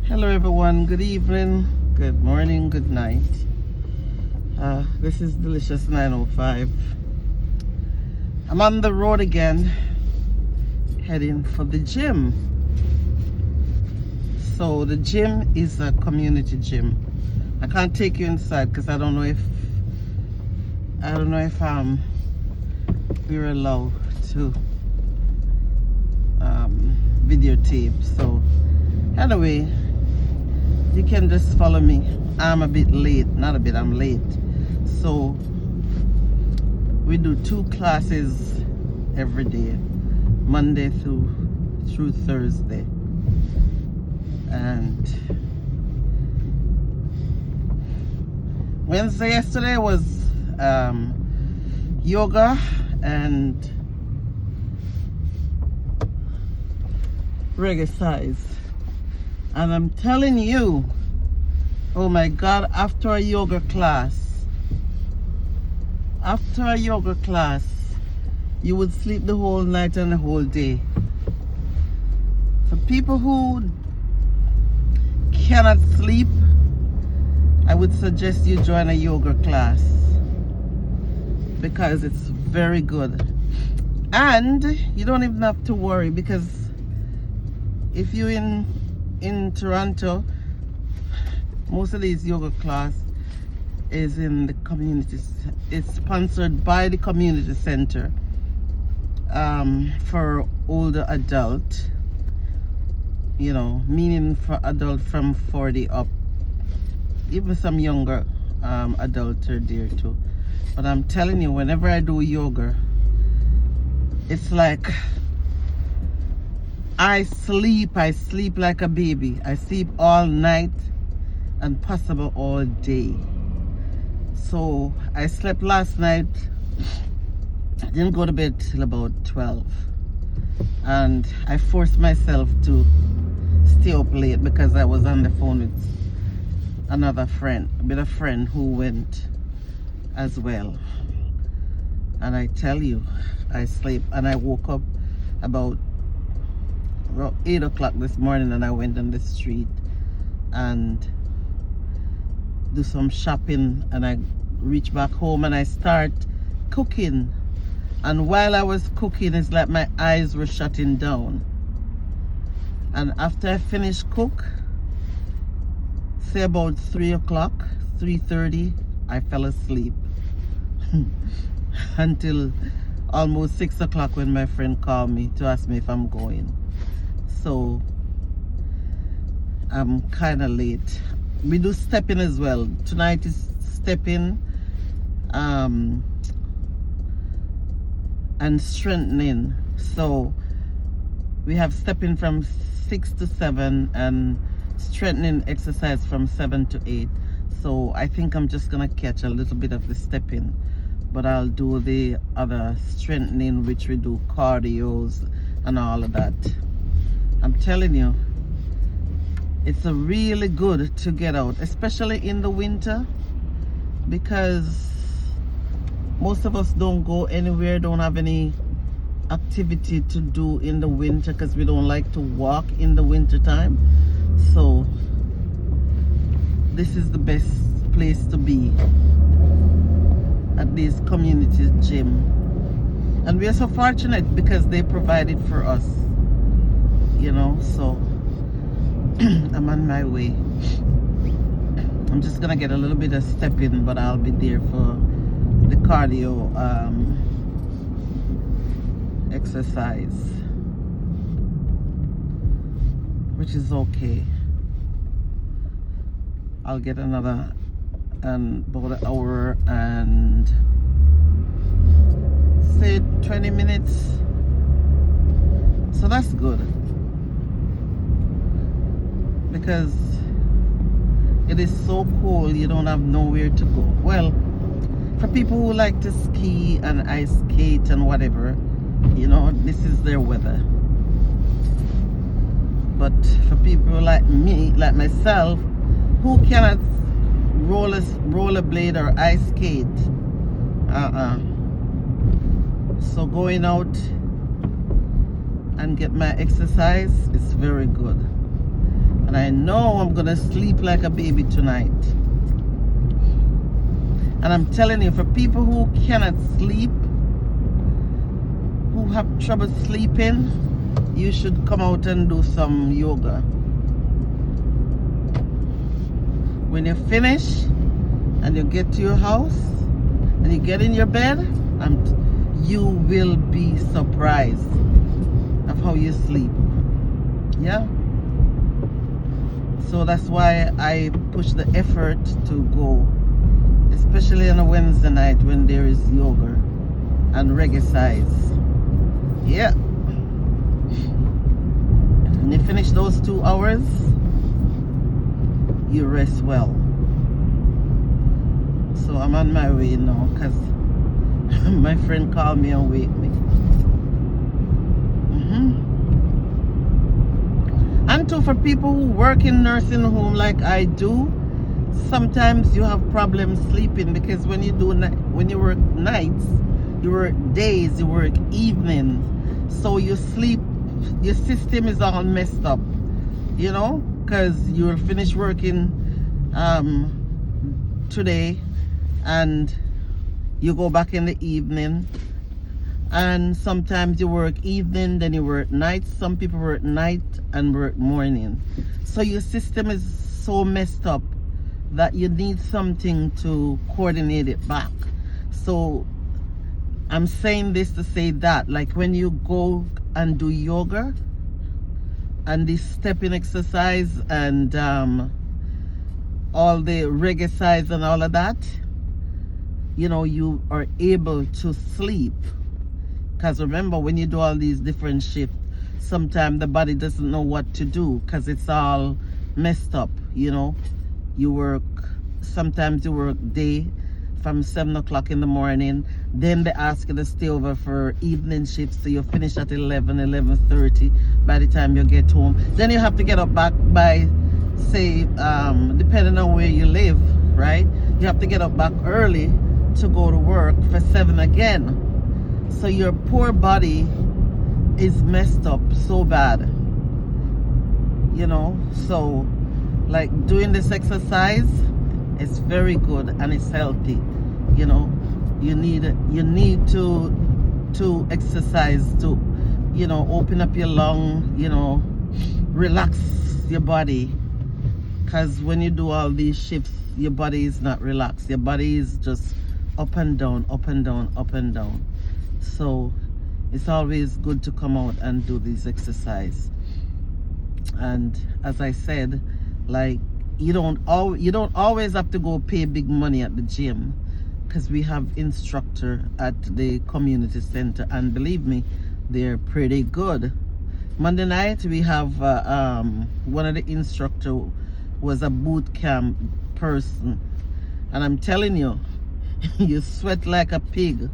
Hello everyone, good evening, good morning, good night. This is Delicious 905. I'm on the road again, heading for the gym. So the gym is a community gym. I can't take you inside because I don't know if we're allowed to videotape. So anyway, you can just follow me. I'm a bit late, not a bit, I'm late. So we do 2 classes every day, Monday through Thursday. And Wednesday yesterday was yoga and exercise. And I'm telling you, oh my God, after a yoga class, you would sleep the whole night and the whole day. For people who cannot sleep, I would suggest you join a yoga class because it's very good. And you don't even have to worry, because if you're in Toronto, most of these yoga class is in the community. It's sponsored by the community center for older adult, you know, meaning for adult from 40 up. Even some younger adults are there too. But I'm telling you, whenever I do yoga, it's like I sleep like a baby. I sleep all night and possible all day. So I slept last night. I didn't go to bed till about 12. And I forced myself to stay up late because I was on the phone with another friend, a friend who went as well. And I tell you, I slept and I woke up about 8 o'clock this morning, and I went on the street and do some shopping, and I reached back home and I start cooking. And while I was cooking, it's like my eyes were shutting down. And after I finished cook, say about 3 o'clock, 3:30, I fell asleep until almost 6 o'clock when my friend called me to ask me if I'm going. So I'm kind of late. We do stepping as well. Tonight is stepping and strengthening. So we have stepping from 6 to 7 and strengthening exercise from 7 to 8. So I think I'm just gonna catch a little bit of the stepping, but I'll do the other strengthening, which we do cardios and all of that. I'm telling you, it's a really good to get out, especially in the winter, because most of us don't go anywhere, don't have any activity to do in the winter because we don't like to walk in the winter time. So this is the best place to be, at this community gym. And we are so fortunate because they provide it for us, you know. So I'm on my way. I'm just gonna get a little bit of step in, but I'll be there for the cardio exercise, which is okay. I'll get another about an hour and say 20 minutes. So that's good, because it is so cold, you don't have nowhere to go. Well, for people who like to ski and ice skate and whatever, you know, this is their weather. But for people like me, like myself, who cannot rollerblade or ice skate, so going out and get my exercise is very good. And I know know I'm gonna sleep like a baby tonight. And I'm telling you, for people who cannot sleep, who have trouble sleeping, you should come out and do some yoga. When you finish and you get to your house and you get in your bed, you will be surprised of how you sleep. Yeah. So that's why I push the effort to go, especially on a Wednesday night when there is yoga and reggae-cise. Yeah. When you finish those 2 hours, you rest well. So I'm on my way now because my friend called me and wake me. And too, for people who work in nursing home like I do, sometimes you have problems sleeping, because when you work nights, you work days, you work evenings, so you sleep, your system is all messed up, you know, because you'll finish working today and you go back in the evening, and sometimes you work evening, then you work night. Some people work night and work morning, so your system is so messed up that you need something to coordinate it back. So I'm saying this to say that, like, when you go and do yoga and this stepping exercise and all the reggae-cise and all of that, you know, you are able to sleep. Because remember, when you do all these different shifts, sometimes the body doesn't know what to do because it's all messed up, you know. You work, sometimes you work day from 7 o'clock in the morning, then they ask you to stay over for evening shifts, so you finish at 11:30 by the time you get home. Then you have to get up back by, say, depending on where you live, right? You have to get up back early to go to work for 7 again. So your poor body is messed up so bad, you know. So like doing this exercise is very good and it's healthy, you know. You need to exercise to, you know, open up your lung, you know, relax your body, because when you do all these shifts, your body is not relaxed. Your body is just up and down, up and down, up and down. So it's always good to come out and do this exercise. And as I said, like, you don't always have to go pay big money at the gym, because we have instructor at the community center, and believe me, they're pretty good. Monday night we have one of the instructor was a boot camp person, and I'm telling you, you sweat like a pig,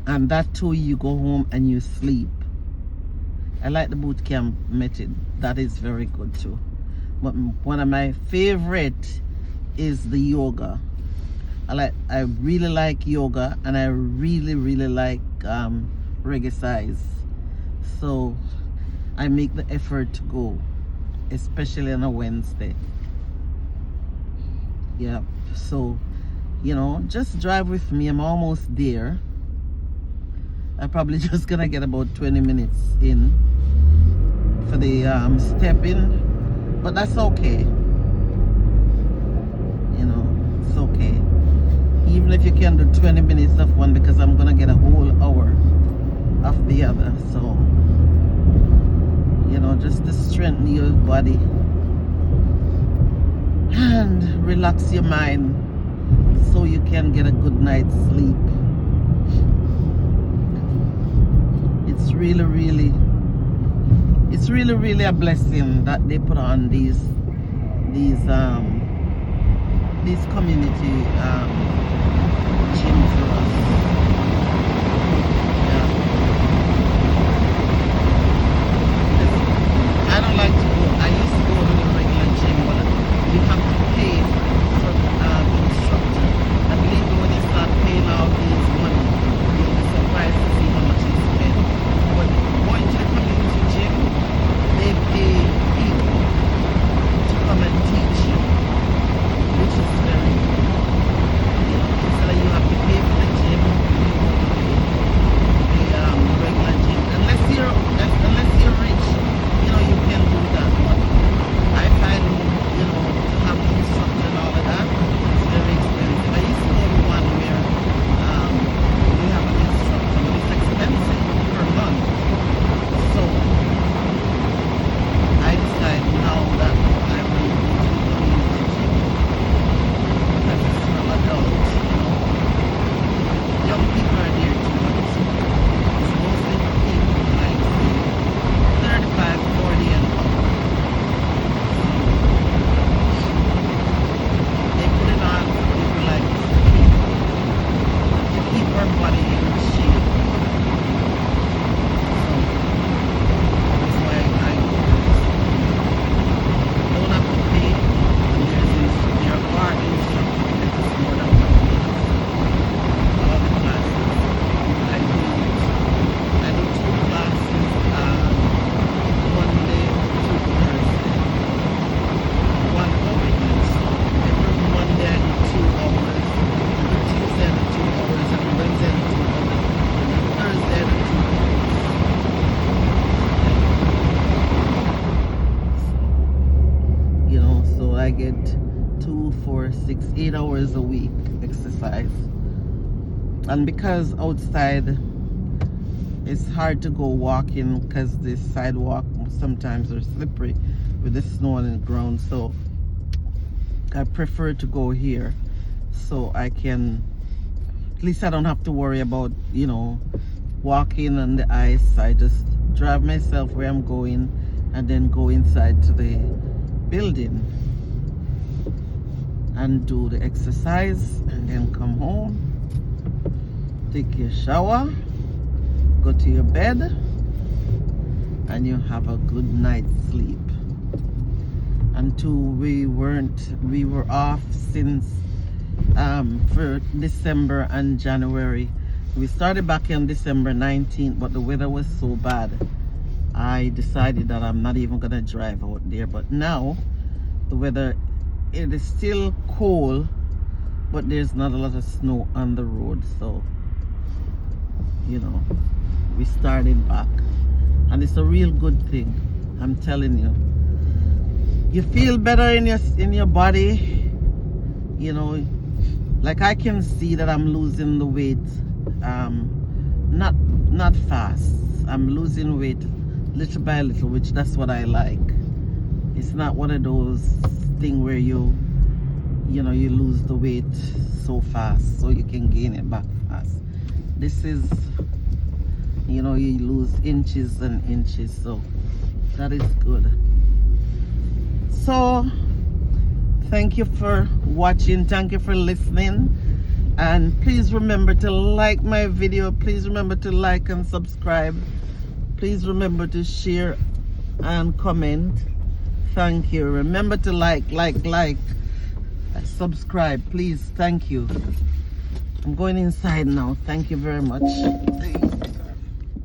and that too, you go home and you sleep. I like the boot camp method. That is very good too. But one of my favorite is the yoga. I really like yoga, and I really like reggae-cise. So I make the effort to go, especially on a Wednesday. Yeah, so, you know, just drive with me. I'm almost there. I'm probably just gonna get about 20 minutes in for the step-in, but that's okay. You know, it's okay. Even if you can do 20 minutes of one, because I'm gonna get a whole hour of the other. So, you know, just to strengthen your body and relax your mind so you can get a good night's sleep. It's really a blessing that they put on these community gyms for us. Yeah. I don't like to go. I used to go to the regular gym, but you have to pay for instructor. I believe when you start paying all these money, you'll be surprised to see how much you spend. But going to the community gym, they pay people. now that I will go to the gym, because it's for adults, young people are there too, but it's mostly for people like 35, 40 and up. They put it on for people like us to keep our body in shape. So that's why I go. Don't have to pay. There are instructors. It's more than 1 minute. All the classes. I do 2 classes Monday to Thursday. 1 hour each. Every Monday I do 2 hours. Every Tuesday I do 2 hours. Every Wednesday I do 2 hours. Every Thursday I do 2 hours. You know, so I get 2, 4, 6, 8 hours a week exercise. And because outside it's hard to go walking because the sidewalk sometimes are slippery with the snow on the ground, so I prefer to go here so I can, at least I don't have to worry about, you know, walking on the ice. I just drive myself where I'm going and then go inside to the building and do the exercise and then come home, take your shower, go to your bed, and you have a good night's sleep. And two, we were off since for December and January. We started back on December 19th, but the weather was so bad I decided that I'm not even gonna drive out there. But now the weather, it is still cold, but there's not a lot of snow on the road, so you know, we started back, and it's a real good thing. I'm telling you, you feel better in your body, you know. Like I can see that I'm losing the weight, not fast. I'm losing weight little by little, which that's what I like. It's not one of those thing where you know, you lose the weight so fast so you can gain it back fast. This is, you know, you lose inches and inches, so that is good. So thank you for watching, thank you for listening, and please remember to like my video, please remember to like and subscribe, please remember to share and comment. Thank you. Remember to like, subscribe, please. Thank you. I'm going inside now. Thank you very much.